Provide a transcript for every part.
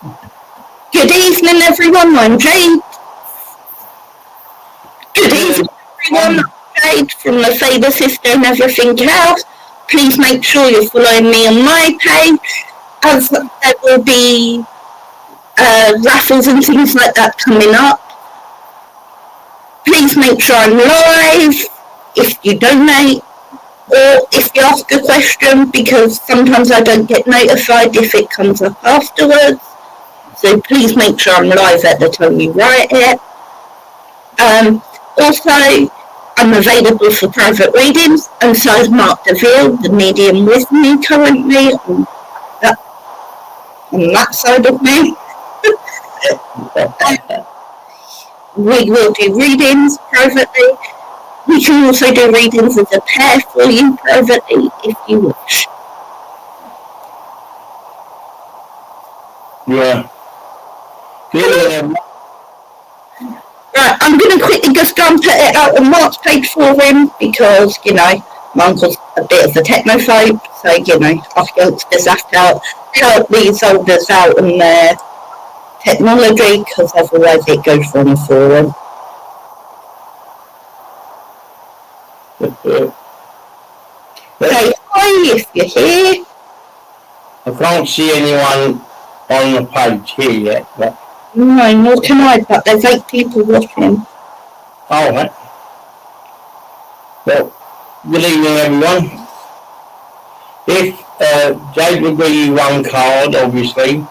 Good evening, everyone. I'm Jade. Good evening, everyone. I'm Jade from the Faber Sister and Everything Else. Please make sure you're following me on my page, as there will be raffles and things like that coming up. Please make sure I'm live if you donate, or if you ask a question, because sometimes I don't get notified if it comes up afterwards. So please make sure I'm live at the time you write it. Also, I'm available for private readings, and so is Mark DeVille, the medium with me currently on that side of me. We will do readings privately. We can also do readings as a pair for you privately if you wish. Yeah. Right, I'm going to quickly just go and put it out on Mark's page for him because, my uncle's a bit of a technophobe, so, us youngsters have to help these elders out on their technology, because otherwise it goes wrong for them. Say hi if you're here. I can't see anyone on the page here yet, but... No, nor can I, but there's 8 people watching. All right. Well, good evening, everyone. If Jade will give you one card, obviously,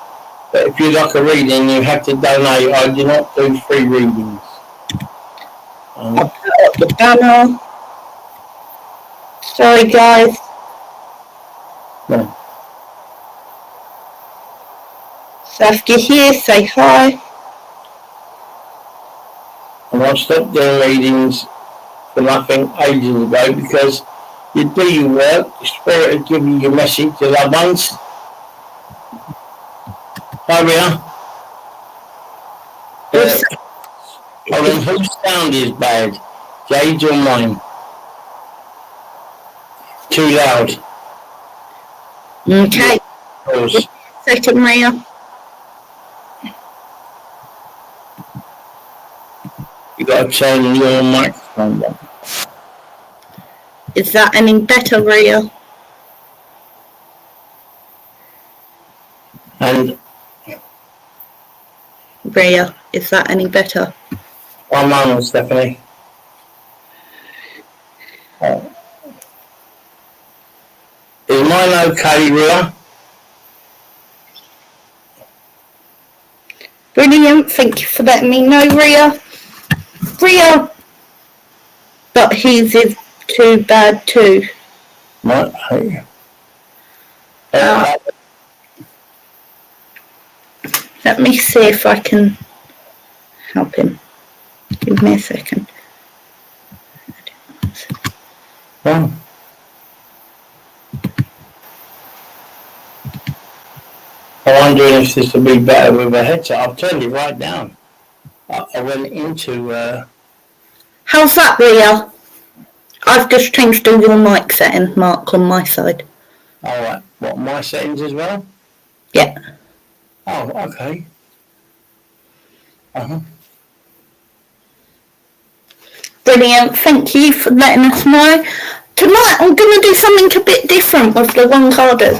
but if you'd like a reading, you have to donate. I do not do free readings. I'll put up the banner. Sorry, guys. No. So if you're here, say hi. And I stopped doing readings for nothing ages ago because you do your work, the spirit will give you your message to loved ones. There we are. Hold on, whose sound is bad? Jade's or mine? Too loud. Okay. Yours. Second, Maria. You got to turn your microphone down. Is that any better, Ria? And Ria, is that any better? one moment, Stephanie. Is mine okay, Ria? Brilliant, thank you for letting me know, Ria. Ria, but his is too bad too. Right, hey. Let me see if I can help him. Give me a second. Well, I'm wondering if this will be better with a headset. I've turned it right down. I went into... How's that, Ria? I've just changed all your mic settings, Mark, on my side. Alright, what, my settings as well? Yeah. Oh, okay. Uh-huh. Brilliant, thank you for letting us know. Tonight I'm going to do something a bit different with the one carders.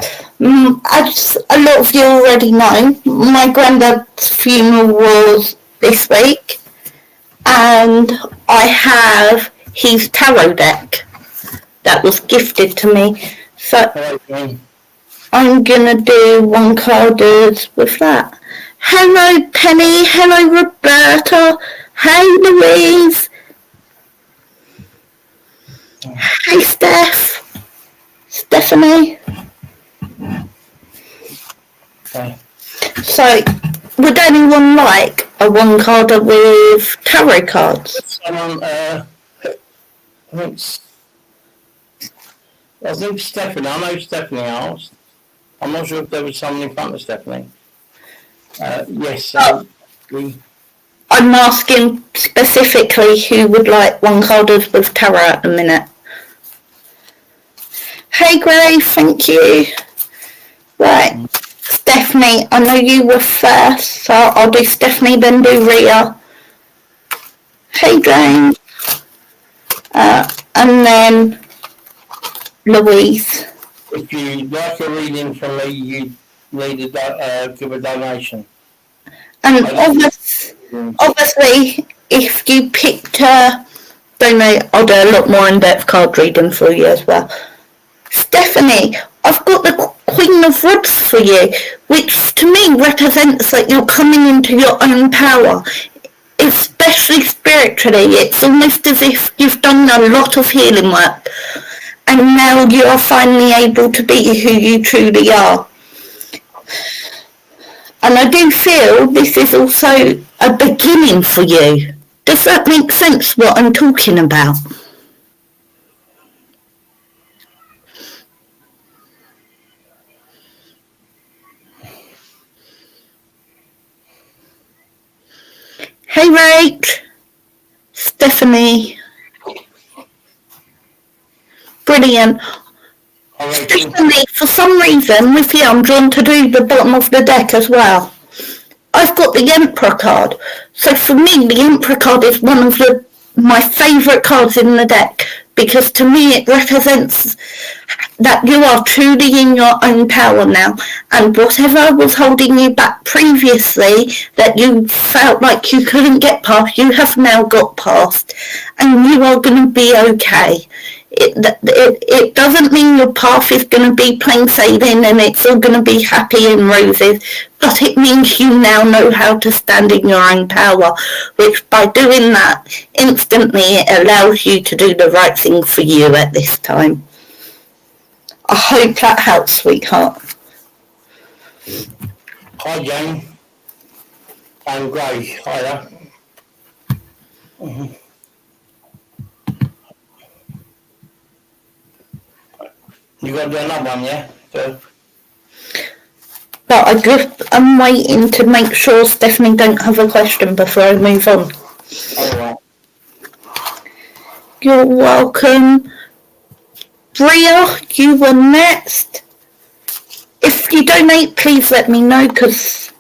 As a lot of you already know, my granddad's funeral was this week, and I have his tarot deck that was gifted to me. So I'm going to do one carders with that. Hello Penny, hello Roberta, hey Louise. Hey Stephanie. Okay. So, would anyone like a one carder with tarot cards? Someone, I think Stephanie, I know Stephanie asked. I'm not sure if there was someone in front of Stephanie. Yes, I'm asking specifically who would like one carders with tarot at the minute. Hey Gray, thank you. Right, Steph Stephanie, I know you were first, so I'll do Stephanie, then do Ria. Hey, Jane. And then Louise. If you'd like a reading from me, you need to give a donation. And obviously, if you picked a donate, I'll do a lot more in-depth card reading for you as well. Stephanie, I've got the Queen of Rods for you, which to me represents that you're coming into your own power, especially spiritually. It's almost as if you've done a lot of healing work, and now you are finally able to be who you truly are. And I do feel this is also a beginning for you. Does that make sense, what I'm talking about? Hey, Rach. Stephanie. Brilliant. Stephanie, for some reason, with you, I'm drawn to do the bottom of the deck as well. I've got the Emperor card. So for me, the Emperor card is one of my favourite cards in the deck, because to me it represents that you are truly in your own power now, and whatever was holding you back previously that you felt like you couldn't get past, you have now got past, and you are going to be okay. It doesn't mean your path is going to be plain sailing and it's all going to be happy and roses, but it means you now know how to stand in your own power, which by doing that, instantly it allows you to do the right thing for you at this time. I hope that helps, sweetheart. Hi, Jane. I'm Gray. Hiya. You got to do another one, yeah? So. But I'm waiting to make sure Stephanie don't have a question before I move on. All right. You're welcome. Bria, you were next. If you donate, please let me know, because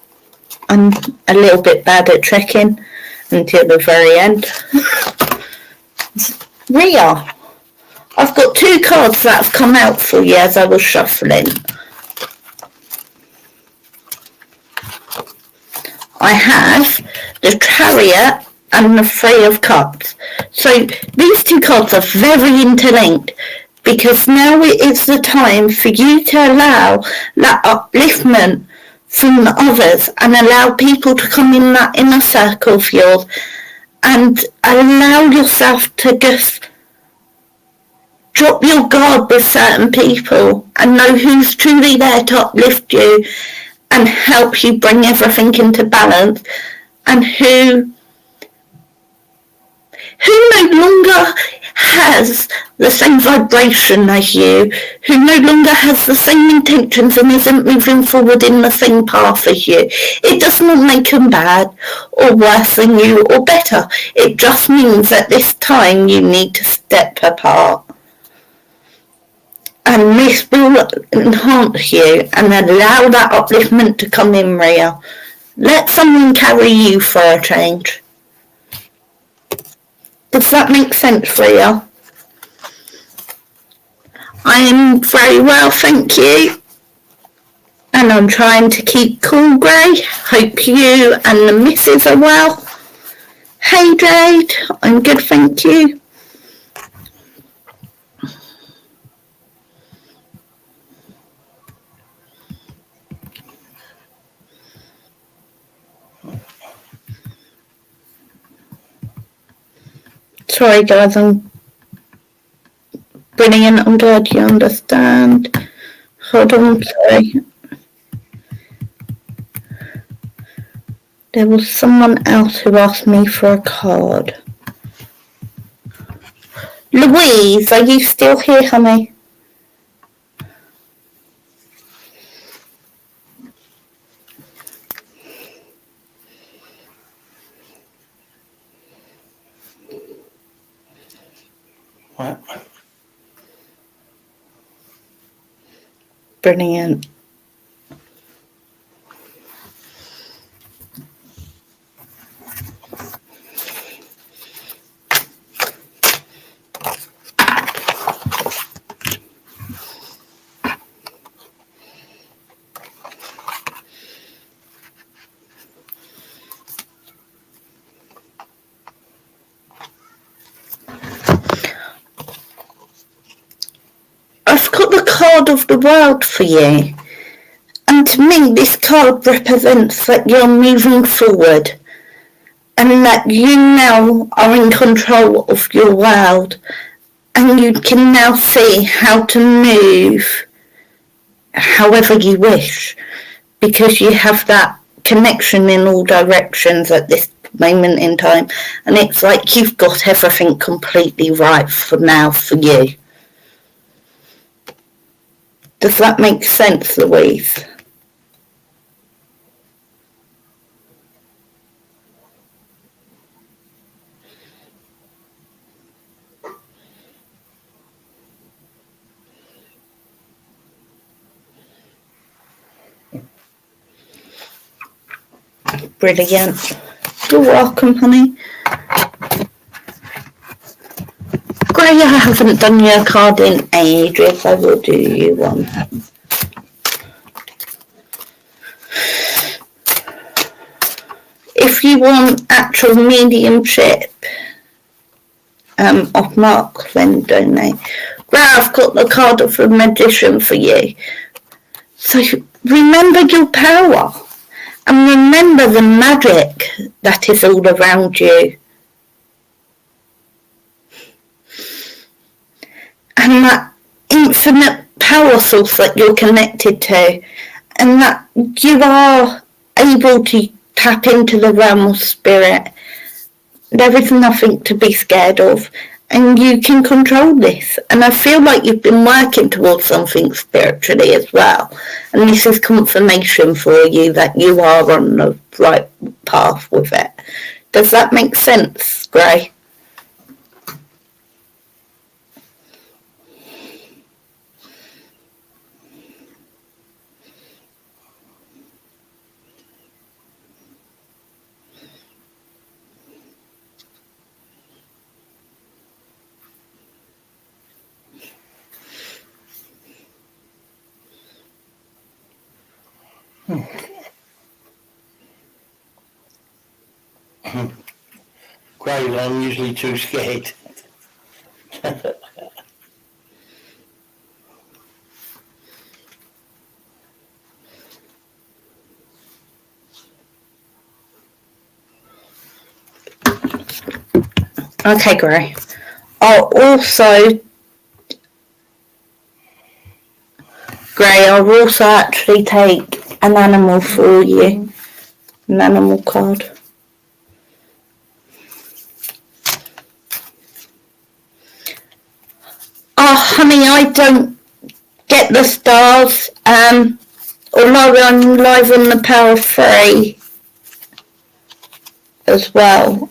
I'm a little bit bad at checking until the very end. Ria, I've got 2 cards that have come out for you as I was shuffling. I have the Chariot and the 3 of Cups. So these 2 cards are very interlinked, because now it is the time for you to allow that upliftment from others and allow people to come in that inner circle of yours and allow yourself to just drop your guard with certain people and know who's truly there to uplift you and help you bring everything into balance, and who no longer has the same vibration as you, who no longer has the same intentions and isn't moving forward in the same path as you. It does not make them bad or worse than you or better. It just means that this time you need to step apart. And this will enhance you and allow that upliftment to come in, Ria. Let someone carry you for a change. Does that make sense, Ria? I am very well, thank you. And I'm trying to keep cool, Gray. Hope you and the missus are well. Hey, Jade. I'm good, thank you. Sorry, guys, I'm brilliant. I'm glad you understand. Hold on, sorry. There was someone else who asked me for a card. Louise, are you still here, honey? What? Brilliant. card of the world for you. And to me, this card represents that you're moving forward and that you now are in control of your world and you can now see how to move however you wish because you have that connection in all directions at this moment in time, and it's like you've got everything completely right for now for you. Does that make sense, Louise? Brilliant. You're welcome, honey. Gray, I haven't done your card in ages. I will do you one. If you want actual mediumship of Mark, then donate. Gray, I've got the card of the Magician for you. So remember your power. And remember the magic that is all around you. And that infinite power source that you're connected to. And that you are able to tap into the realm of spirit. There is nothing to be scared of. And you can control this. And I feel like you've been working towards something spiritually as well. And this is confirmation for you that you are on the right path with it. Does that make sense, Gray? Great, I'm usually too scared. Okay, Gray. I'll also actually take an animal for you. An animal card. Oh, honey, I don't get the stars. Although I'm live on the Power 3 as well.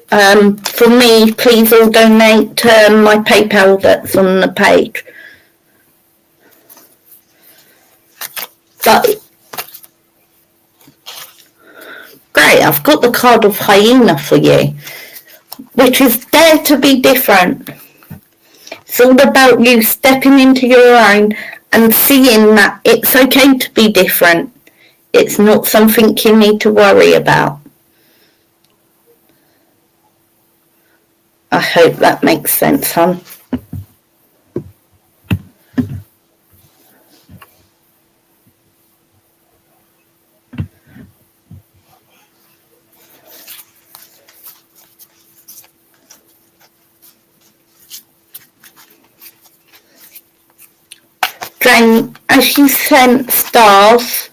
For me, please all donate to my PayPal that's on the page. But great, I've got the card of Hyena for you, which is Dare to be Different. It's all about you stepping into your own and seeing that it's okay to be different. It's not something you need to worry about. I hope that makes sense, hon. Jane, as you sent stars,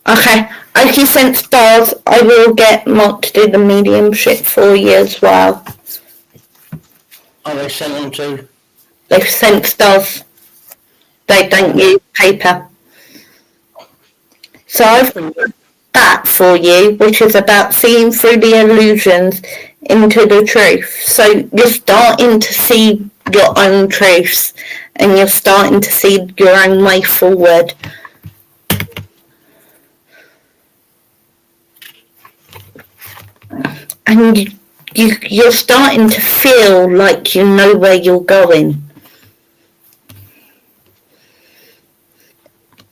okay, as you sent stars, I will get Mark to do the mediumship for you as well. Oh, they sent them to? They've sent stars. They don't use paper. So I've got that for you, which is about seeing through the illusions into the truth. So you're starting to see your own truths and you're starting to see your own way forward. And you're starting to feel like you know where you're going.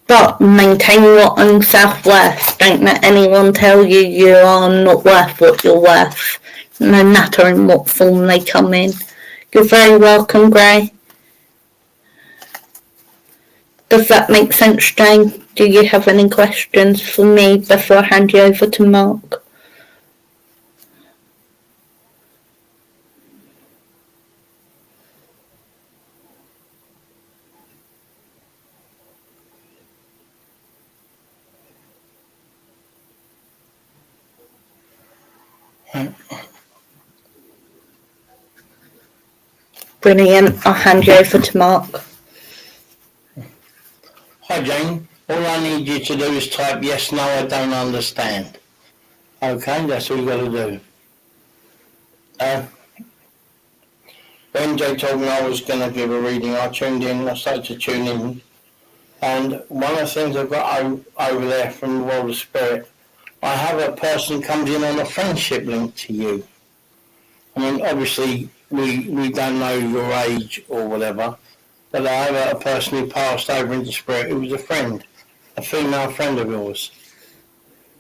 But maintain your own self-worth. Don't let anyone tell you you are not worth what you're worth, no matter in what form they come in. You're very welcome, Gray. Does that make sense, Jane? Do you have any questions for me before I hand you over to Mark? Brilliant. I'll hand you over to Mark. Hi Jane, all I need you to do is type yes, no, I don't understand. Okay, that's all you got to do. When Jay told me I was going to give a reading, I started to tune in. And one of the things I've got over there from the world of spirit, I have a person comes in on a friendship link to you. I mean, obviously, we don't know your age or whatever, but I have a person who passed over into spirit who was a friend, a female friend of yours.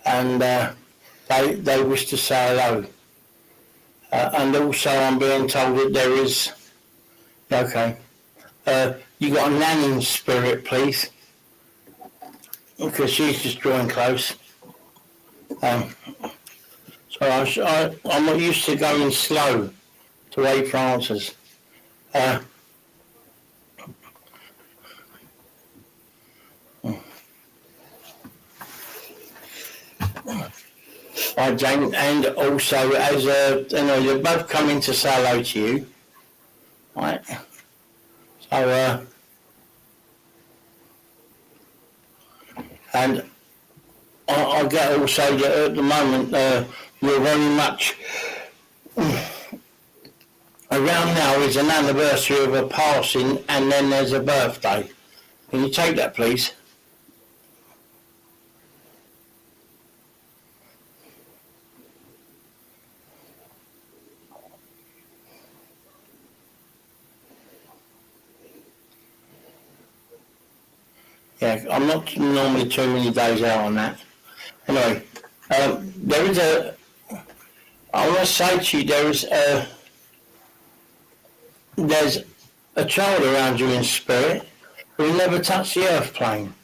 And they wish to say hello. And also I'm being told that there is, okay, you got a nannying spirit, please, because she's just drawing close. So I'm not used to going slow to wait for answers. Right, Jane, and also as they're both coming to say hello to you, right? So and I get also that at the moment you're very much around now is an anniversary of a passing, and then there's a birthday. Can you take that, please? Yeah, I'm not normally too many days out on that. Anyway, I want to say to you, there's a child around you in spirit who never touched the earth plane,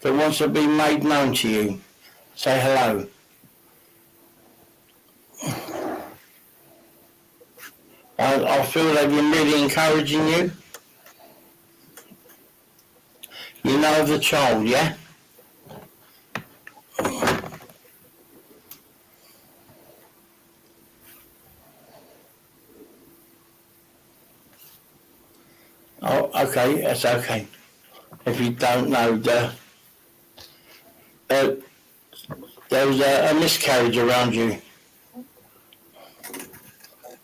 that wants to be made known to you. Say hello. I feel they've been really encouraging you. You know the child, yeah? Oh, okay, that's okay. If you don't know, there was a miscarriage around you.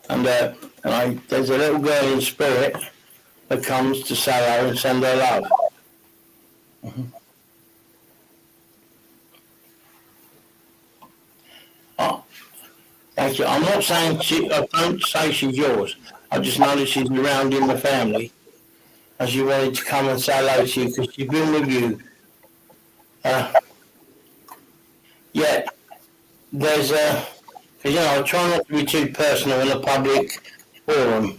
And there's a little girl in spirit that comes to say hello and send her love. Mm-hmm. Oh, thank you. I'm not saying I don't say she's yours. I just know that she's around in the family, and she wanted to come and say hello to you because she's been with you. Yeah, there's because I try not to be too personal in a public forum,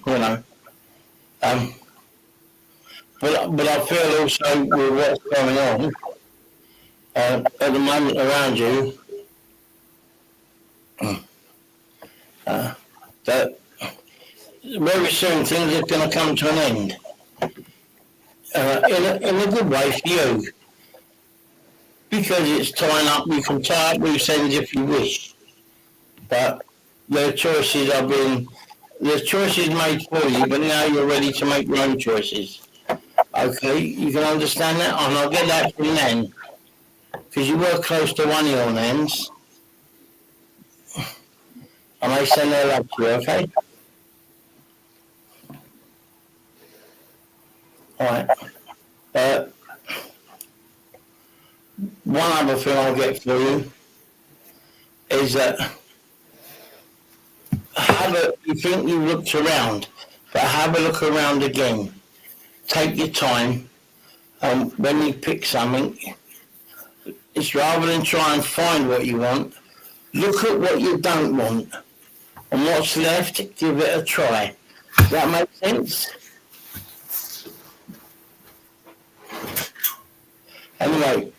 but I feel also with what's going on at the moment around you, that very soon things are going to come to an end. In a good way for you, because it's tying up. You can tie up loose ends if you wish, but there's choices made for you, but now you're ready to make your own choices. Okay, you can understand that, and I'll get that from Nan, because you were close to one of your Nans. I may send her love to you, okay? Alright. One other thing I'll get for you is that you think you've looked around, but have a look around again. Take your time. When you pick something, is rather than try and find what you want, look at what you don't want. And what's left, give it a try. Does that make sense? Anyway,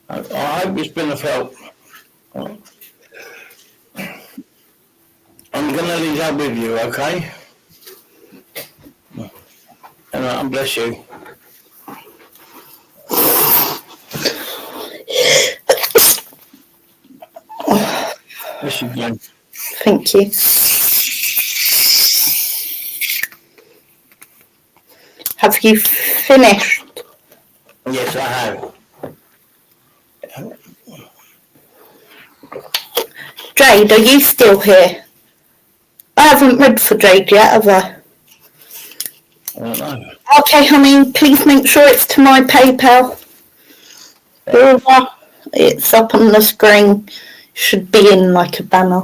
I hope it's been of help. I'm going to leave that with you, okay? And bless you. Bless you, Glenn. Thank you. Have you finished? Yes, I have. Jade, are you still here? I haven't read for Jade yet, have I? I don't know. Okay, honey, please make sure it's to my PayPal. It's up on the screen. Should be in like a banner.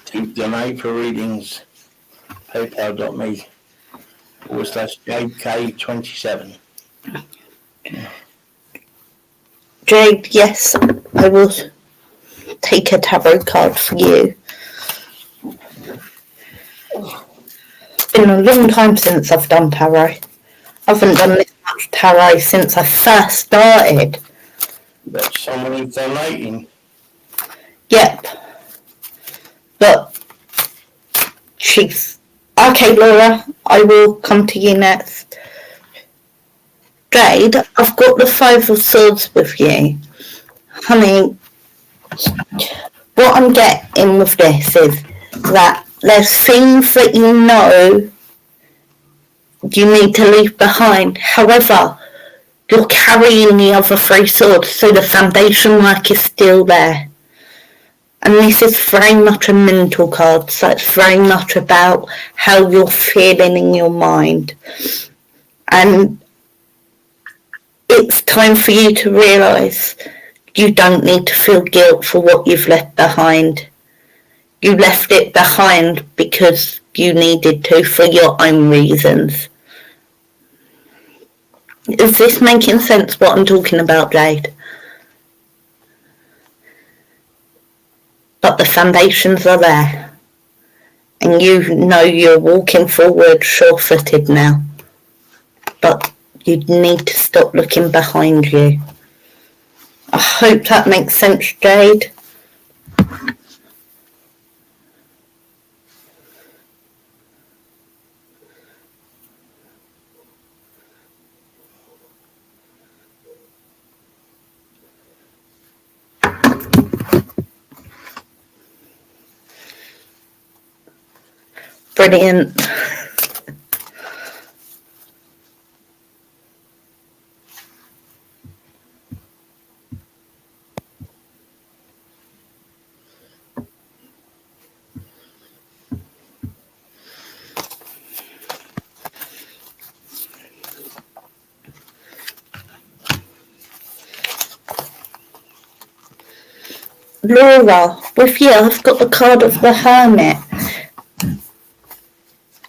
To donate for readings, paypal.me/JK27. Jade, yes, I will take a tarot card for you. It's been a long time since I've done tarot. I haven't done this much tarot since I first started. But someone is donating. Yep. But she's... Okay, Laura, I will come to you next. Jade, I've got the Five of Swords with you. Honey, what I'm getting with this is that there's things that you know you need to leave behind. However, you're carrying the other three swords, so the foundation work is still there. And this is very much a mental card, so it's very much about how you're feeling in your mind. And it's time for you to realise you don't need to feel guilt for what you've left behind. You left it behind because you needed to for your own reasons. Is this making sense, what I'm talking about, Jade? But the foundations are there. And you know you're walking forward sure-footed now. But you need to stop looking behind you. I hope that makes sense, Jade. Brilliant. Laura, with you I've got the card of the Hermit.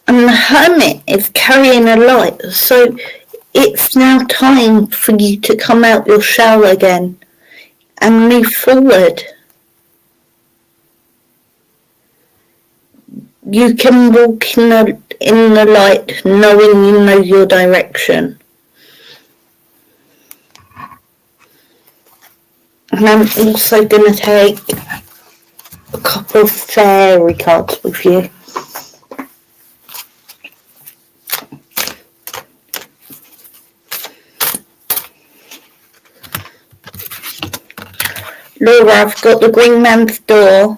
And the Hermit is carrying a light, so it's now time for you to come out your shell again and move forward. You can walk in the light knowing you know your direction. And I'm also going to take a couple of fairy cards with you. Laura, I've got the Green Man's Door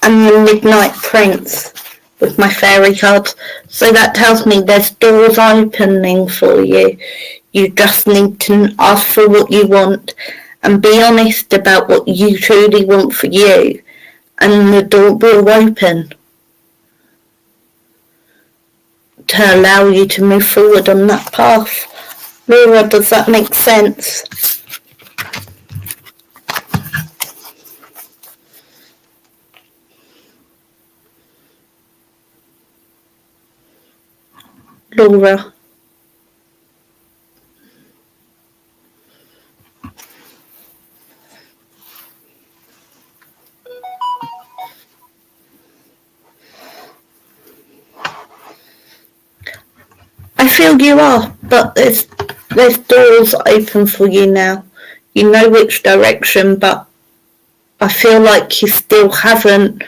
and the Midnight Prince with my fairy cards. So that tells me there's doors opening for you. You just need to ask for what you want and be honest about what you truly want for you, and the door will open to allow you to move forward on that path. Laura, does that make sense? Laura. feel you are, but there's doors open for you now. You know which direction, but I feel like you still haven't.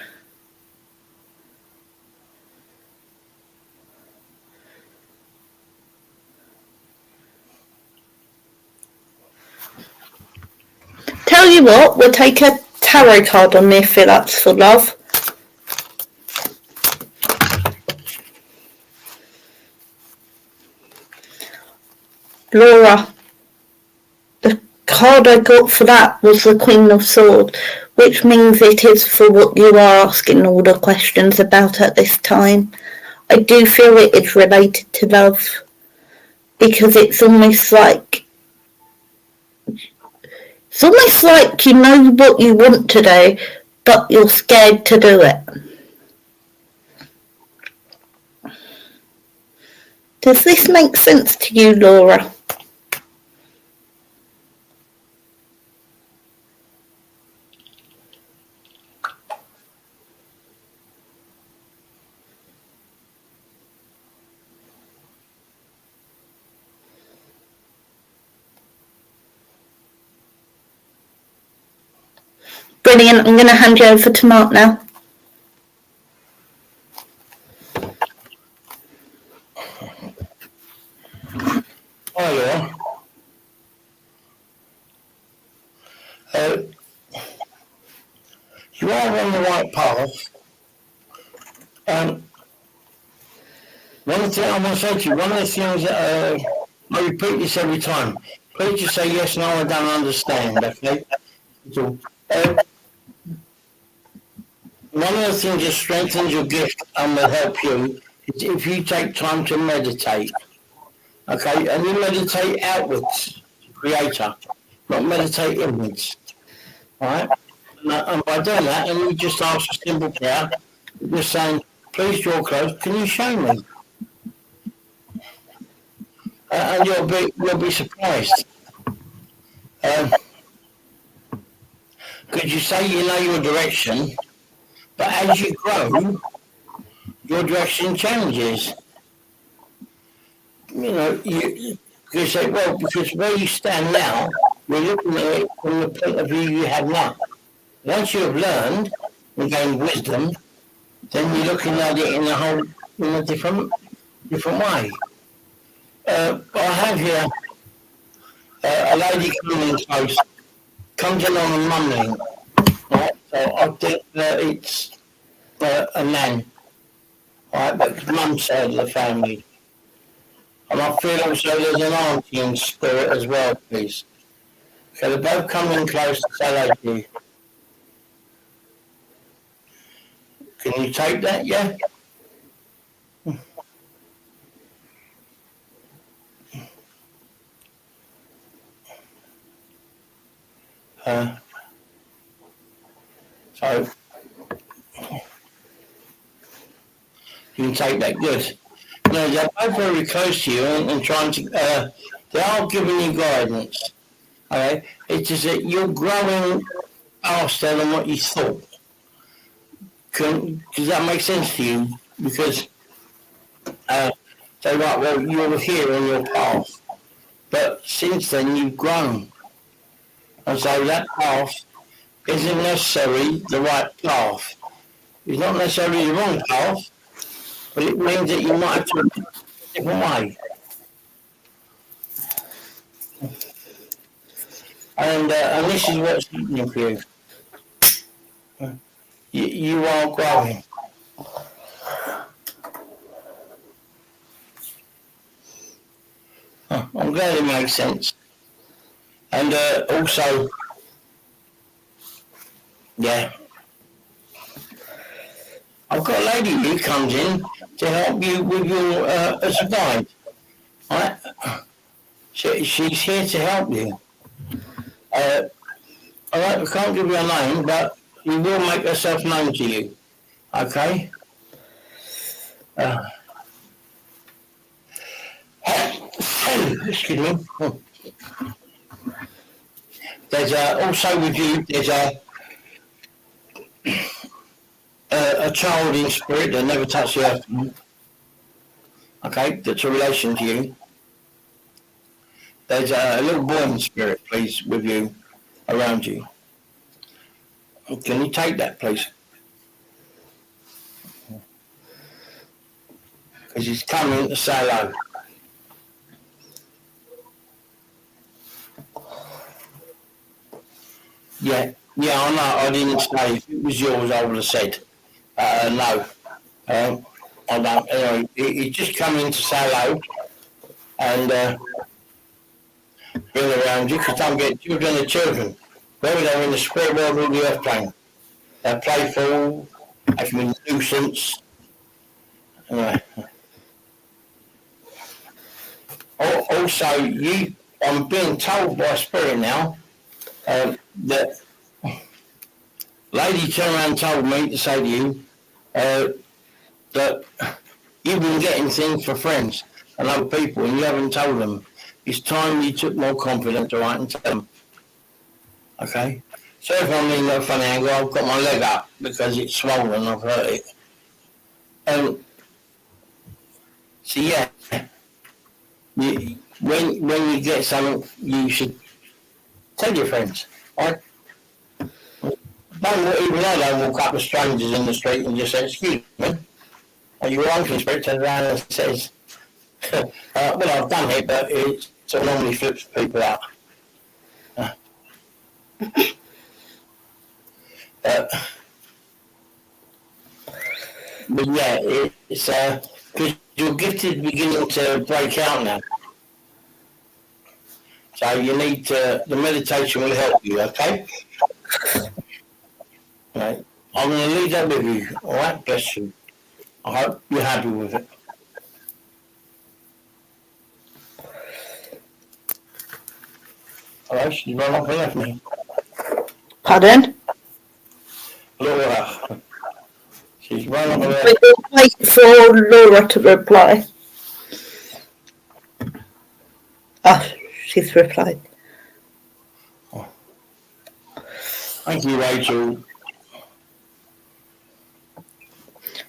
Tell you what, we'll take a tarot card on there, Phillips, for love. Laura, the card I got for that was the Queen of Swords, which means it is for what you are asking all the questions about at this time. I do feel it is related to love, because it's almost like you know what you want to do, but you're scared to do it. Does this make sense to you, Laura? Brilliant. I'm going to hand you over to Mark now. Hi, Laura. You are on the right path. One thing I want to say to you, one of the things that I repeat this every time. Please just say yes, no, I don't understand, okay? So, one of the things that strengthens your gift and will help you is if you take time to meditate, okay? And you meditate outwards, Creator, not meditate inwards, all right? And by doing that, and you just ask a simple prayer, just saying, please draw close, can you show me? And you'll be surprised. Because you say you know your direction, but as you grow, your direction changes. You know, you say, well, because where you stand now, you're looking at it from the point of view you have now. Once you have learned and gained wisdom, then you're looking at it in a different way. I have here a lady coming close, comes in on a Monday, right? So I think that it's a man, right? But it's mum's side of the family. And I feel also there's an auntie in spirit as well, please. So they're both coming close to say hello to you. Can you take that, yeah? So you can take that, good. No, they're both very close to you and trying to, they are giving you guidance. Okay? It's just that you're growing faster than what you thought. Does that make sense to you? Because, say, right, well, you were here on your path, but since then you've grown. And so that path isn't necessarily the right path. It's not necessarily the wrong path, but it means that you might have to do it a different way. And this is what's happening for you. You are growing. I'm glad it makes sense. And also, yeah, I've got a lady who comes in to help you with your as a guide. Right? She's here to help you. All right, I can't give you a name, but she will make herself known to you. Okay? Excuse me. There's also with you, there's a child in spirit that never touched the earth. okay, that's a relation to you. There's a little boy in spirit, please, with you, around you. Can you take that, please? Because he's coming to say hello. Yeah, I know. I didn't say if it was yours, I would have said no. I don't. Anyway, he's just coming to say hello and been around you. Because don't get children are children, whether they're in the spirit world or the earth plane. They're playful. They can be nuisance. Anyway. Also, I'm being told by spirit now that lady turned around and told me to say to you that you've been getting things for friends and other people and you haven't told them. It's time you took more confidence to write and tell them. Okay? So if I'm in a funny angle, I've got my leg up because it's swollen, I've hurt it. So yeah, when you get something, you should tell your friends. Right? Even I don't walk up to strangers in the street and just say, excuse me. And your uncle spirit turns around and says, well, I've done it, but it sort of normally flips people out. But yeah, it's because your gift is beginning to break out now. So you need to, the meditation will help you, okay? Right. I'm going to leave that with you, all right? Bless you. I hope you're happy with it. All right, she's run off and left me. Pardon? Laura. She's run off and left. We'll wait for Laura to reply. Oh, she's replied. Oh. Thank you, Rachel.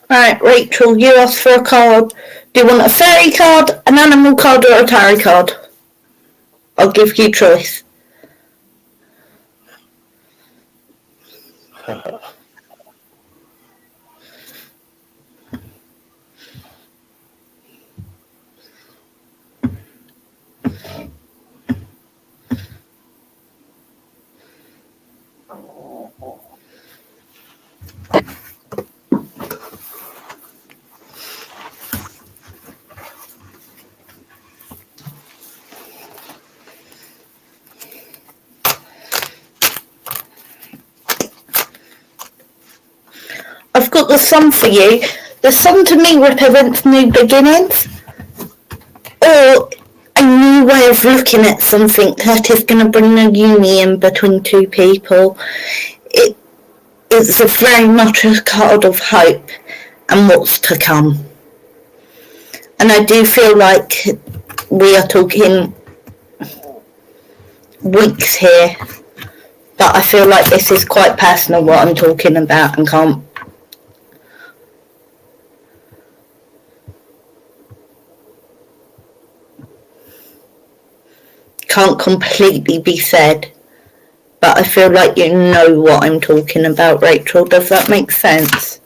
Right, Rachel, you asked for a card. Do you want a fairy card, an animal card, or a tarot card? I'll give you choice. I've got the sun for you. The sun to me represents new beginnings, or a new way of looking at something that is going to bring a union between two people. It's a very much a card of hope and what's to come. And I do feel like we are talking weeks here, but I feel like this is quite personal what I'm talking about and can't completely be said, but I feel like you know what I'm talking about, Rachel. Does that make sense?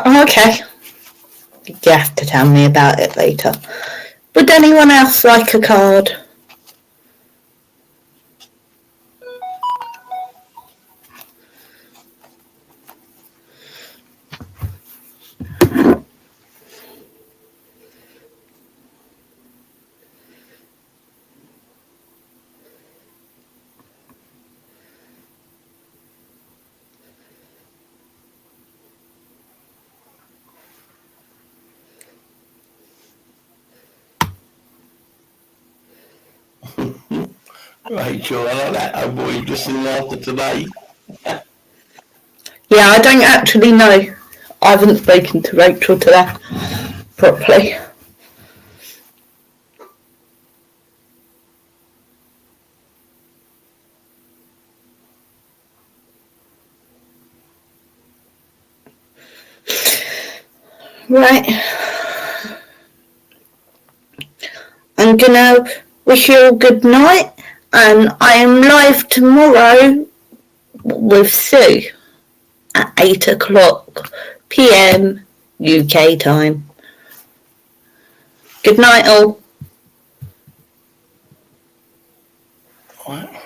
Okay. You have to tell me about it later. Would anyone else like a card? Rachel, I like that. Oh boy, just in after today. Yeah, I don't actually know. I haven't spoken to Rachel today properly. Right. I'm gonna wish you all good night, and I am live tomorrow with Sue at 8 o'clock PM UK time. Good night all. Right.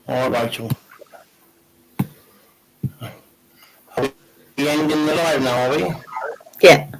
All right, Rachel. Are we ending the live now, are we? Yeah.